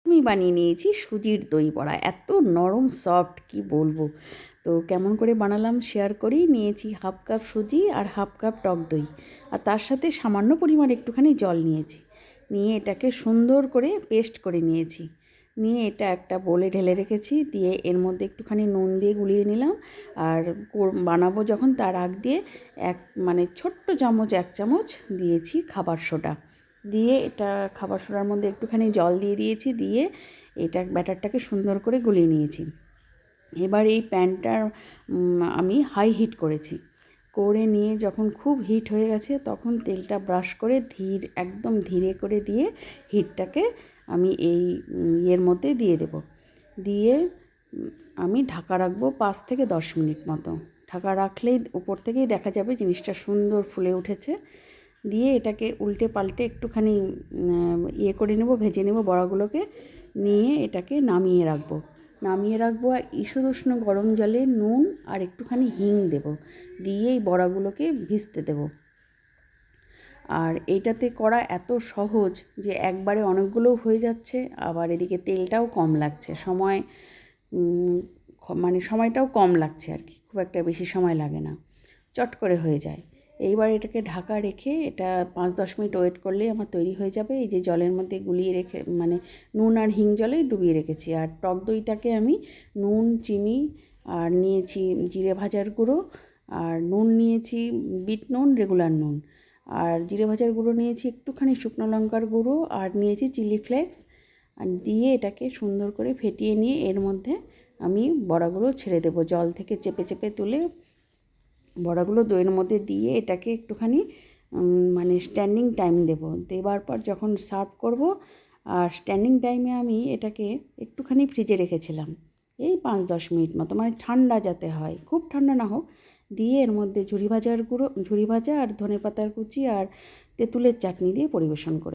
আমি বানিয়ে নিয়েছি সুজির দই বড়া, এত নরম সফট কি বলবো। তো কেমন করে বানালাম শেয়ার করি। নিয়েছি 1/2 কাপ সুজি আর 1/2 কাপ টক দই, আর তার সাথে সামান্য পরিমাণ একটুখানি জল নিয়েছি। নিয়ে এটাকে সুন্দর করে পেস্ট করে নিয়েছি। নিয়ে এটা একটা বোলে ঢেলে রেখেছি, দিয়ে এর মধ্যে একটুখানি নুন দিয়ে গুলিয়ে নিলাম। আর বানাবো যখন তার আগ দিয়ে ছোট্ট চামচ 1 চামচ দিয়েছি খাবার সোডা। দিয়ে এটা খাবার সোডার মধ্যে একটুখানি জল দিয়ে দিয়েছি, দিয়ে এটা ব্যাটারটাকে সুন্দর করে গুলিয়ে নিয়েছি। এবার এই প্যানটার আমি হাই হিট করেছি। করে নিয়ে যখন খুব হিট হয়ে গেছে তখন তেলটা ব্রাশ করে একদম ধীরে করে দিয়ে হিটটাকে আমি এই ইয়ের মধ্যে দিয়ে দেব। দিয়ে আমি ঢাকা রাখবো 5 থেকে 10 মিনিট মতো। ঢাকা রাখলেই উপর থেকেই দেখা যাবে জিনিসটা সুন্দর ফুলে উঠেছে। দিয়ে এটাকে উল্টে পাল্টে একটুখানি করে নেব, ভেজে নেব বড়াগুলোকে। নিয়ে এটাকে নামিয়ে রাখবো। আর ঈষদুষ্ণ গরম জলে নুন আর একটুখানি হিং দেব, দিয়ে এই বড়াগুলোকে ভিজতে দেব। আর এইটাতে করা এত সহজ যে একবারে অনেকগুলো হয়ে যাচ্ছে, আবার এদিকে তেলটাও কম লাগছে, সময়টাও কম লাগছে আর কি, খুব একটা বেশি সময় লাগে না, চট করে হয়ে যায়। এইবার এটাকে ঢাকা রেখে এটা 5-10 মিনিট ওয়েট করলেই আমার তৈরি হয়ে যাবে। এই যে জলের মধ্যে গুলিয়ে রেখে নুন আর হিং জলে ডুবিয়ে রেখেছি। আর টক দইটাকে আমি নুন, চিনি আর নিয়েছি জিরে ভাজার গুঁড়ো, আর নুন নিয়েছি বিট নুন, রেগুলার নুন, আর জিরে ভাজার গুঁড়ো নিয়েছি একটুখানি, শুকনো লঙ্কার গুঁড়ো, আর নিয়েছি চিলি ফ্লেক্স। আর দিয়ে এটাকে সুন্দর করে ফেটিয়ে নিয়ে এর মধ্যে আমি বড়াগুলো ছেড়ে দেবো। জল থেকে চেপে চেপে তুলে বড়াগুলো দইয়ের মধ্যে দিয়ে এটাকে একটুখানি স্ট্যান্ডিং টাইম দেবার পর যখন সার্ভ করব, আর স্ট্যান্ডিং টাইমে আমি এটাকে একটুখানি ফ্রিজে রেখেছিলাম এই 5-10 মিনিট মতো, ঠান্ডা যাতে হয়, খুব ঠান্ডা না হোক। দিয়ে এর মধ্যে ঝুরি ভাজা আর ধনেপাতার কুচি আর তেঁতুলের চাটনি দিয়ে পরিবেশন করে